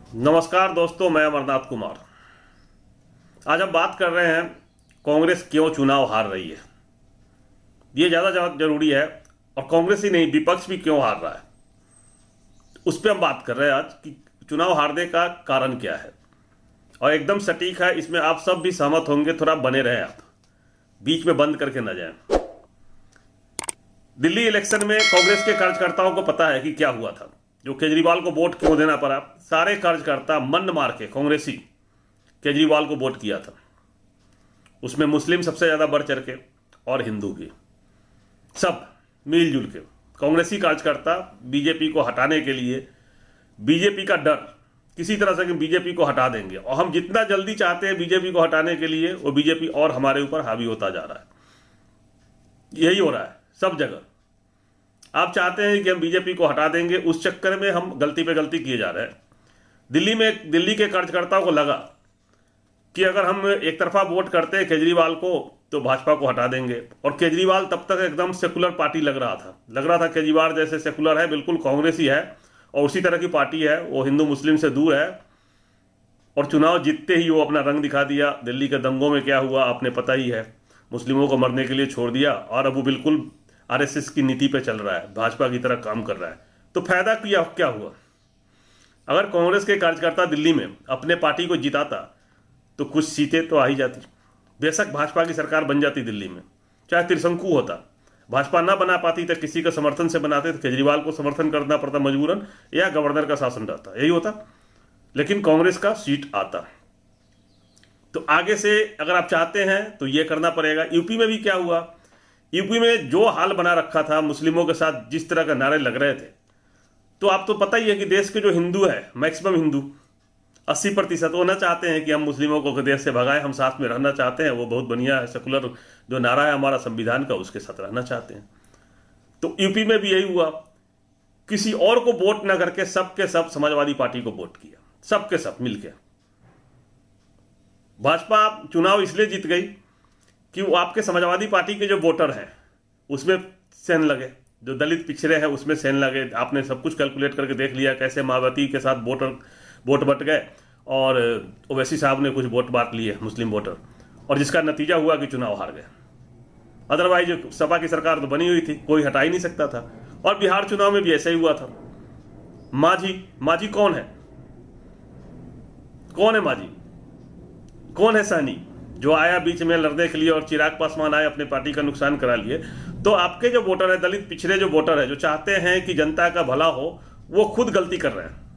नमस्कार दोस्तों, मैं अमरनाथ कुमार। आज हम बात कर रहे हैं कांग्रेस क्यों चुनाव हार रही है। ये ज़्यादा जरूरी है। और कांग्रेस ही नहीं, विपक्ष भी क्यों हार रहा है, उस पर हम बात कर रहे हैं आज कि चुनाव हारने का कारण क्या है। और एकदम सटीक है, इसमें आप सब भी सहमत होंगे। थोड़ा बने रहें, आप बीच में बंद करके न जाएं। दिल्ली इलेक्शन में कांग्रेस के कार्यकर्ताओं को पता है कि क्या हुआ था, जो केजरीवाल को वोट क्यों देना पड़ा। सारे कार्यकर्ता मन मार के कांग्रेसी केजरीवाल को वोट किया था। उसमें मुस्लिम सबसे ज़्यादा बढ़ चढ़ के, और हिंदू भी, सब मिलजुल के कांग्रेसी कार्यकर्ता बीजेपी को हटाने के लिए, बीजेपी का डर किसी तरह से कि बीजेपी को हटा देंगे, और हम जितना जल्दी चाहते हैं बीजेपी को हटाने के लिए, वो बीजेपी और हमारे ऊपर हावी होता जा रहा है। यही हो रहा है सब जगह। आप चाहते हैं कि हम बीजेपी को हटा देंगे, उस चक्कर में हम गलती पे गलती किए जा रहे हैं। दिल्ली के कार्यकर्ताओं को लगा कि अगर हम एक तरफा वोट करते हैं केजरीवाल को तो भाजपा को हटा देंगे। और केजरीवाल तब तक एकदम सेकुलर पार्टी लग रहा था केजरीवाल जैसे सेकुलर है, बिल्कुल कांग्रेसी है और उसी तरह की पार्टी है, वो हिंदू मुस्लिम से दूर है। और चुनाव जीतते ही वो अपना रंग दिखा दिया। दिल्ली के दंगों में क्या हुआ आपने पता ही है, मुस्लिमों को मरने के लिए छोड़ दिया, और अब वो बिल्कुल आरएसएस की नीति पे चल रहा है, भाजपा की तरह काम कर रहा है। तो फायदा क्या हुआ। अगर कांग्रेस के कार्यकर्ता दिल्ली में अपने पार्टी को जिताता तो कुछ सीटें तो आ ही जाती। बेशक भाजपा की सरकार बन जाती दिल्ली में, चाहे त्रिशंकु होता, भाजपा ना बना पाती तो किसी का समर्थन से बनाते, तो केजरीवाल को समर्थन करना पड़ता मजबूरन, या गवर्नर का शासन रहता, यही होता। लेकिन कांग्रेस का सीट आता। तो आगे से अगर आप चाहते हैं तो ये करना पड़ेगा। यूपी में भी क्या हुआ, यूपी में जो हाल बना रखा था, मुस्लिमों के साथ जिस तरह के नारे लग रहे थे, तो आप तो पता ही है कि देश के जो हिंदू है, मैक्सिमम हिंदू 80% वो ना चाहते हैं कि हम मुस्लिमों को देश से भगाएं, हम साथ में रहना चाहते हैं। वो बहुत बढ़िया है, सेकुलर जो नारा है हमारा संविधान का, उसके साथ रहना चाहते हैं। तो यूपी में भी यही हुआ, किसी और को वोट ना करके सबके सब समाजवादी पार्टी को वोट किया, सबके सब मिलकर। भाजपा चुनाव इसलिए जीत गई कि वो आपके समाजवादी पार्टी के जो वोटर हैं उसमें सेन लगे, जो दलित पिछड़े हैं उसमें सेन लगे। आपने सब कुछ कैलकुलेट करके देख लिया कैसे मायावती के साथ वोट बट गए, और ओवैसी साहब ने कुछ वोट बांट लिए मुस्लिम वोटर, और जिसका नतीजा हुआ कि चुनाव हार गए। अदरवाइज सपा की सरकार तो बनी हुई थी, कोई हटा ही नहीं सकता था। और बिहार चुनाव में भी ऐसा ही हुआ था। मांझी कौन है मांझी? कौन है सानी जो आया बीच में लड़ने के लिए, और चिराग पासवान आए अपने पार्टी का नुकसान करा लिए। तो आपके जो वोटर है, दलित पिछड़े जो वोटर है, जो चाहते हैं कि जनता का भला हो, वो खुद गलती कर रहे हैं।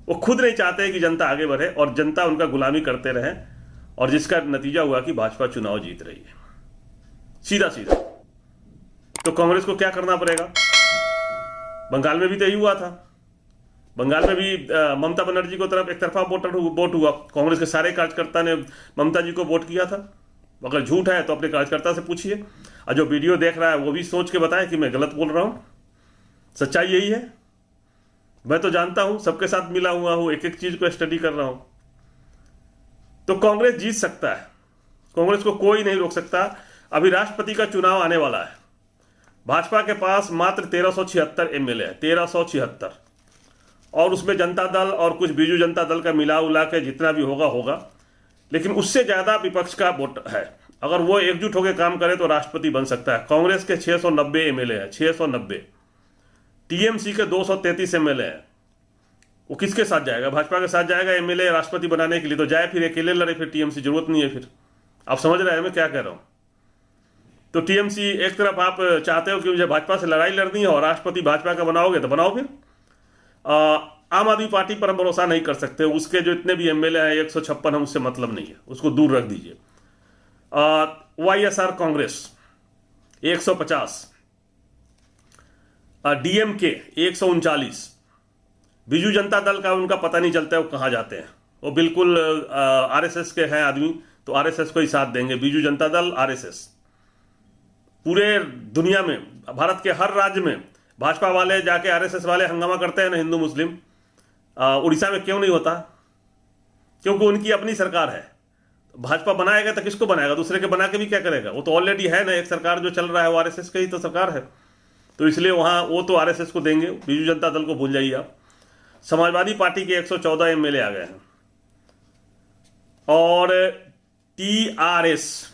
वो खुद नहीं चाहते कि जनता आगे बढ़े और जनता उनका गुलामी करते रहे, और जिसका नतीजा हुआ कि भाजपा चुनाव जीत रही है सीधा सीधा। तो कांग्रेस को क्या करना पड़ेगा। बंगाल में भी तो यही हुआ था। बंगाल में भी ममता बनर्जी को तरफ एक तरफा वोट हुआ। कांग्रेस के सारे कार्यकर्ता ने ममता जी को वोट किया था। अगर झूठ है तो अपने कार्यकर्ता से पूछिए, और जो वीडियो देख रहा है वो भी सोच के बताए कि मैं गलत बोल रहा हूं। सच्चाई यही है। मैं तो जानता हूं, सबके साथ मिला हुआ हूं, एक एक चीज को स्टडी कर रहा हूं। तो कांग्रेस जीत सकता है, कांग्रेस को कोई नहीं रोक सकता। अभी राष्ट्रपति का चुनाव आने वाला है। भाजपा के पास मात्र 1376 एमएलए है, 1376, और उसमें जनता दल और कुछ बीजू जनता दल का मिला उला के जितना भी होगा। लेकिन उससे ज्यादा विपक्ष का वोट है। अगर वो एकजुट होकर काम करे तो राष्ट्रपति बन सकता है। कांग्रेस के 690 एमएलए है, 690। टीएमसी के 233 एमएलए है। वो किसके साथ जाएगा? भाजपा के साथ जाएगा एमएलए राष्ट्रपति बनाने के लिए? तो जाए फिर अकेले लड़े, फिर टीएमसी जरूरत नहीं है। फिर आप समझ रहे हैं मैं क्या कह रहा हूं। तो टीएमसी एक तरफ आप चाहते हो कि मुझे भाजपा से लड़ाई लड़नी है और राष्ट्रपति भाजपा का बनाओगे तो बनाओ। फिर आम आदमी पार्टी पर हम भरोसा नहीं कर सकते। उसके जो इतने भी एमएलए हैं 156 हम, उससे मतलब नहीं है, उसको दूर रख दीजिए। वाईएसआर कांग्रेस 150, डीएमके 139, बीजू जनता दल का उनका पता नहीं चलता है वो कहाँ जाते हैं। वो बिल्कुल आरएसएस के हैं आदमी, तो आरएसएस को ही साथ देंगे। बीजू जनता दल, आरएसएस। पूरे दुनिया में, भारत के हर राज्य में भाजपा वाले जाके आरएसएस वाले हंगामा करते हैं ना, हिंदू मुस्लिम। उड़ीसा में क्यों नहीं होता? क्योंकि उनकी अपनी सरकार है। भाजपा बनाएगा तो किसको बनाएगा? दूसरे के बना के भी क्या करेगा? वो तो ऑलरेडी है ना, एक सरकार जो चल रहा है वो आरएसएस की ही तो सरकार है। तो इसलिए वहां वो तो आरएसएस को देंगे, बीजू जनता दल को भूल जाइए आप। समाजवादी पार्टी के 114 एमएलए आ गए हैं और टीआरएस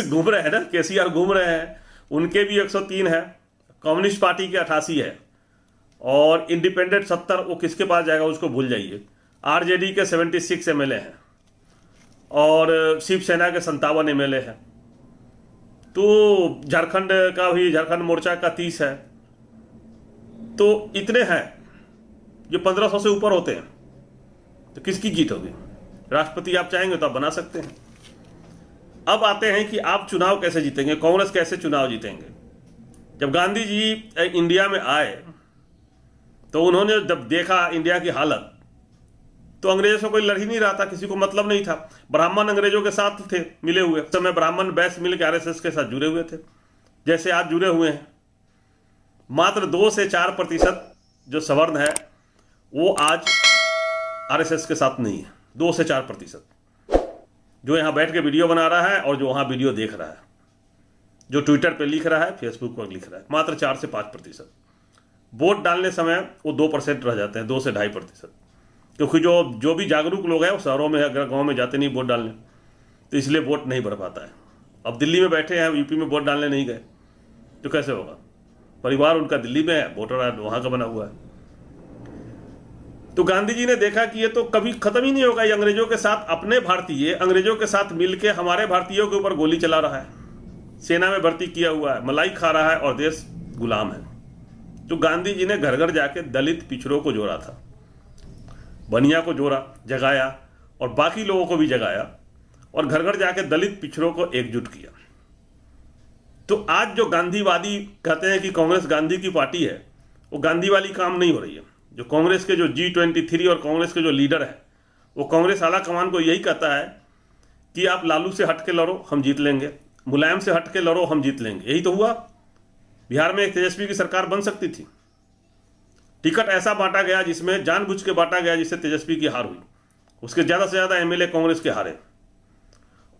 घूम रहे हैं ना, केसीआर घूम रहे हैं, उनके भी 103 है, कम्युनिस्ट पार्टी के 88 है और इंडिपेंडेंट 70, वो किसके पास जाएगा उसको भूल जाइए। आरजेडी के 76 एमएलए हैं और शिवसेना के 57 एमएलए हैं। तो झारखंड का भी, झारखंड मोर्चा का 30 है। तो इतने हैं जो 1500 से ऊपर होते हैं, तो किसकी जीत होगी? राष्ट्रपति आप चाहेंगे तो आप बना सकते हैं। अब आते हैं कि आप चुनाव कैसे जीतेंगे, कांग्रेस कैसे चुनाव जीतेंगे। जब गांधी जी इंडिया में आए तो उन्होंने जब देखा इंडिया की हालत, तो अंग्रेजों से कोई लड़ ही नहीं रहा था, किसी को मतलब नहीं था। ब्राह्मण अंग्रेजों के साथ थे मिले हुए, उस समय ब्राह्मण वैश्य मिल के आरएसएस के साथ जुड़े हुए थे, जैसे आज जुड़े हुए हैं। मात्र 2 से 4% जो सवर्ण है वो आज आरएसएस के साथ नहीं है। 2 से 4% जो यहाँ बैठ के वीडियो बना रहा है और जो वहाँ वीडियो देख रहा है, जो ट्विटर पे लिख रहा है, फेसबुक पर लिख रहा है, मात्र 4 से 5%। वोट डालने समय वो 2% रह जाते हैं, 2 से 2.5%, क्योंकि जो भी जागरूक लोग हैं वो शहरों में, अगर गाँव में जाते नहीं वोट डालने, तो इसलिए वोट नहीं बढ़ पाता है। अब दिल्ली में बैठे हैं, यूपी में वोट डालने नहीं गए तो कैसे होगा? परिवार उनका दिल्ली में है, वोटर वहाँ का बना हुआ है। तो गांधी जी ने देखा कि ये तो कभी खत्म ही नहीं होगा, ये अंग्रेजों के साथ, अपने भारतीय अंग्रेजों के साथ मिलके हमारे भारतीयों के ऊपर गोली चला रहा है, सेना में भर्ती किया हुआ है, मलाई खा रहा है और देश गुलाम है। तो गांधी जी ने घर घर जाके दलित पिछड़ों को जोड़ा था, बनिया को जोड़ा, जगाया और बाकी लोगों को भी जगाया और घर घर जाके दलित पिछड़ों को एकजुट किया। तो आज जो गांधीवादी कहते हैं कि कांग्रेस गांधी की पार्टी है, वो गांधी वाली काम नहीं हो रही है। जो कांग्रेस के जो G23 और कांग्रेस के जो लीडर है, वो कांग्रेस आला कमान को यही कहता है कि आप लालू से हट के लड़ो, हम जीत लेंगे, मुलायम से हट के लड़ो, हम जीत लेंगे। यही तो हुआ। बिहार में एक तेजस्वी की सरकार बन सकती थी, टिकट ऐसा बांटा गया जिसमें जानबूझ के बांटा गया जिससे तेजस्वी की हार हुई, उसके ज़्यादा से ज़्यादा एमएलए कांग्रेस के हारे।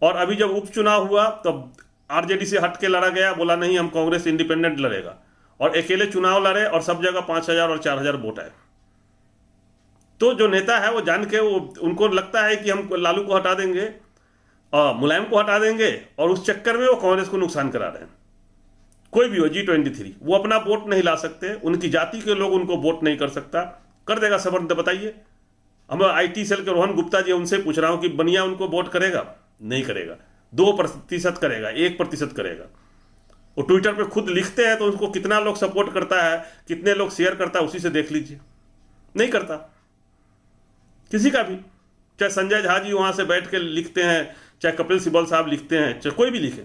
और अभी जब उपचुनाव हुआ तब आरजेडी से हट के लड़ा गया, बोला नहीं हम कांग्रेस इंडिपेंडेंट लड़ेगा, और अकेले चुनाव लड़े और सब जगह 5000 और 4000 वोट आए। तो जो नेता है वो जान के, वो उनको लगता है कि हम लालू को हटा देंगे और मुलायम को हटा देंगे, और उस चक्कर में वो कांग्रेस को नुकसान करा रहे हैं। कोई भी हो, G23, वो अपना वोट नहीं ला सकते, उनकी जाति के लोग उनको वोट नहीं कर सकता। कर देगा सवर्ण? तो बताइए। हम IT सेल के रोहन गुप्ता जी, उनसे पूछ रहा हूं कि बनिया उनको वोट करेगा? नहीं करेगा। 2% करेगा, 1% करेगा। वो ट्विटर पे खुद लिखते हैं तो उसको कितना लोग सपोर्ट करता है, कितने लोग शेयर करता है, उसी से देख लीजिए। नहीं करता किसी का भी, चाहे संजय झा जी वहां से बैठ के लिखते हैं, चाहे कपिल सिब्बल साहब लिखते हैं, चाहे कोई भी लिखे,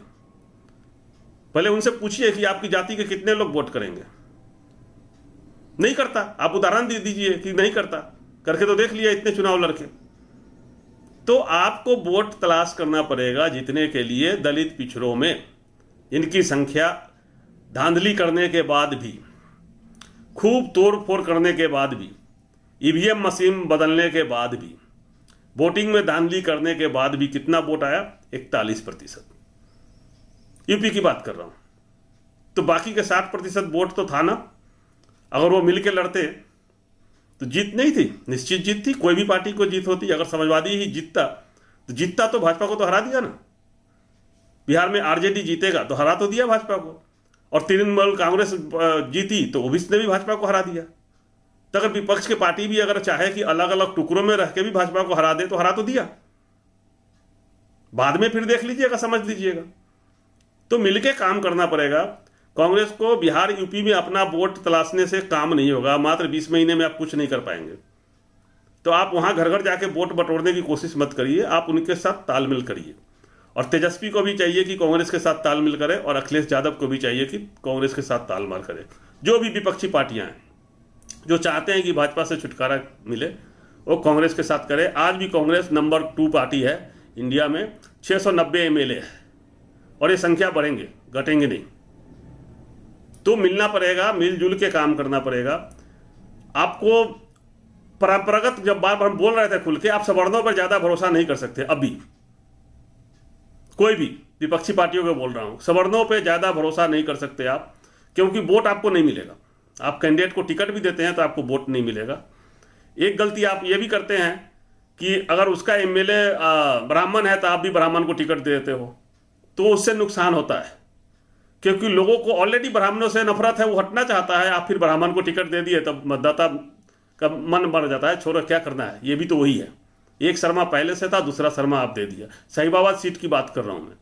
पहले उनसे पूछिए कि आपकी जाति के कितने लोग वोट करेंगे। नहीं करता। आप उदाहरण दे दीजिए कि नहीं करता, करके तो देख लिया इतने चुनाव लड़के। तो आपको वोट तलाश करना पड़ेगा जीतने के लिए दलित पिछड़ों में। इनकी संख्या धांधली करने के बाद भी, खूब तोड़ फोड़ करने के बाद भी, ईवीएम मशीन बदलने के बाद भी, वोटिंग में धांधली करने के बाद भी कितना वोट आया? 41%। यूपी की बात कर रहा हूं। तो बाकी के 60% वोट तो था ना। अगर वो मिलके लड़ते तो जीत नहीं थी, निश्चित जीत थी। कोई भी पार्टी को जीत होती। अगर समाजवादी ही जीतता तो भाजपा को तो हरा दिया ना। बिहार में आरजेडी जीतेगा तो हरा तो दिया भाजपा को, और तृणमूल कांग्रेस जीती तो ओबीसी ने भी भाजपा को हरा दिया। तो अगर विपक्ष की पार्टी भी अगर चाहे कि अलग अलग टुकड़ों में रह के भी भाजपा को हरा दे तो हरा तो दिया। बाद में फिर देख लीजिएगा, समझ लीजिएगा। तो मिलके काम करना पड़ेगा कांग्रेस को। बिहार यूपी में अपना वोट तलाशने से काम नहीं होगा। मात्र 20 महीने में आप कुछ नहीं कर पाएंगे। तो आप वहां घर घर जाके वोट बटोरने की कोशिश मत करिए, आप उनके साथ तालमेल करिए। और तेजस्वी को भी चाहिए कि कांग्रेस के साथ तालमेल करे, और अखिलेश यादव को भी चाहिए कि कांग्रेस के साथ तालमेल करे। जो भी विपक्षी पार्टियां हैं जो चाहते हैं कि भाजपा से छुटकारा मिले, वो कांग्रेस के साथ करे। आज भी कांग्रेस नंबर 2 पार्टी है इंडिया में। 690 एमएलए है, और ये संख्या बढ़ेंगे, घटेंगे नहीं। तो मिलना पड़ेगा, मिलजुल के काम करना पड़ेगा आपको। परंपरागत, जब बार बार हम बोल रहे थे खुल के, आप सवर्णों पर ज्यादा भरोसा नहीं कर सकते। अभी कोई भी विपक्षी पार्टियों को बोल रहा हूं, सवर्णों पे ज्यादा भरोसा नहीं कर सकते आप, क्योंकि वोट आपको नहीं मिलेगा। आप कैंडिडेट को टिकट भी देते हैं तो आपको वोट नहीं मिलेगा। एक गलती आप ये भी करते हैं कि अगर उसका एमएलए ब्राह्मण है तो आप भी ब्राह्मण को टिकट दे देते हो, तो उससे नुकसान होता है, क्योंकि लोगों को ऑलरेडी ब्राह्मणों से नफरत है, वो हटना चाहता है। आप फिर ब्राह्मण को टिकट दे दिए तब मतदाता का मन बढ़ जाता है, छोड़ो क्या करना है। ये भी तो वही है, एक शर्मा पहले से था, दूसरा शर्मा आप दे दिया। साहिबाबाद सीट की बात कर रहा हूँ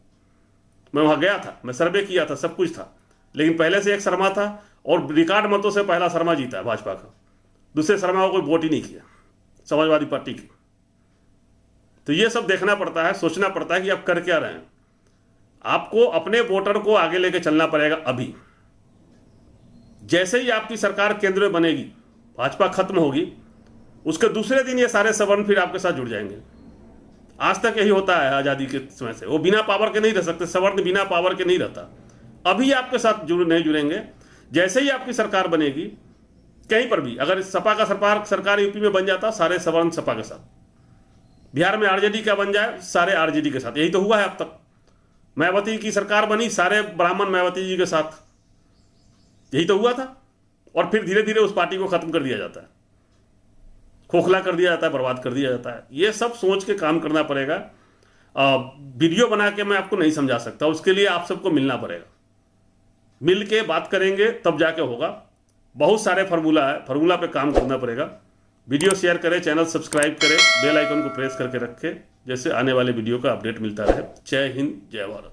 मैं वहाँ गया था, मैं सर्वे किया था, सब कुछ था, लेकिन पहले से एक शर्मा था और रिकॉर्ड मतों से पहला शर्मा जीता है भाजपा का, दूसरे शर्मा को कोई वोट ही नहीं किया समाजवादी पार्टी की। तो ये सब देखना पड़ता है, सोचना पड़ता है कि आप कर क्या रहे हैं। आपको अपने वोटर को आगे लेके चलना पड़ेगा। अभी जैसे ही आपकी सरकार केंद्र में बनेगी, भाजपा खत्म होगी, उसके दूसरे दिन ये सारे सवर्ण फिर आपके साथ जुड़ जाएंगे। आज तक यही होता है आज़ादी के समय से। वो बिना पावर के नहीं रह सकते, सवर्ण बिना पावर के नहीं रहता। अभी आपके साथ नहीं जुड़ेंगे। जैसे ही आपकी सरकार बनेगी, कहीं पर भी अगर सपा का सरकार यूपी में बन जाता, सारे सवर्ण सपा के साथ, बिहार में आरजेडी का बन जाए, सारे आरजेडी के साथ। यही तो हुआ है अब तक। मायावती की सरकार बनी, सारे ब्राह्मण मायावती जी के साथ, यही तो हुआ था। और फिर धीरे धीरे उस पार्टी को खत्म कर दिया जाता है, खोखला कर दिया जाता है, बर्बाद कर दिया जाता है। ये सब सोच के काम करना पड़ेगा। वीडियो बना के मैं आपको नहीं समझा सकता, उसके लिए आप सबको मिलना पड़ेगा। मिल के बात करेंगे तब जाके होगा। बहुत सारे फार्मूला है, फार्मूला पे काम करना पड़ेगा। वीडियो शेयर करें, चैनल सब्सक्राइब करें, बेल आइकन को प्रेस करके रखें, जैसे आने वाले वीडियो का अपडेट मिलता रहे। जय हिंद, जय भारत।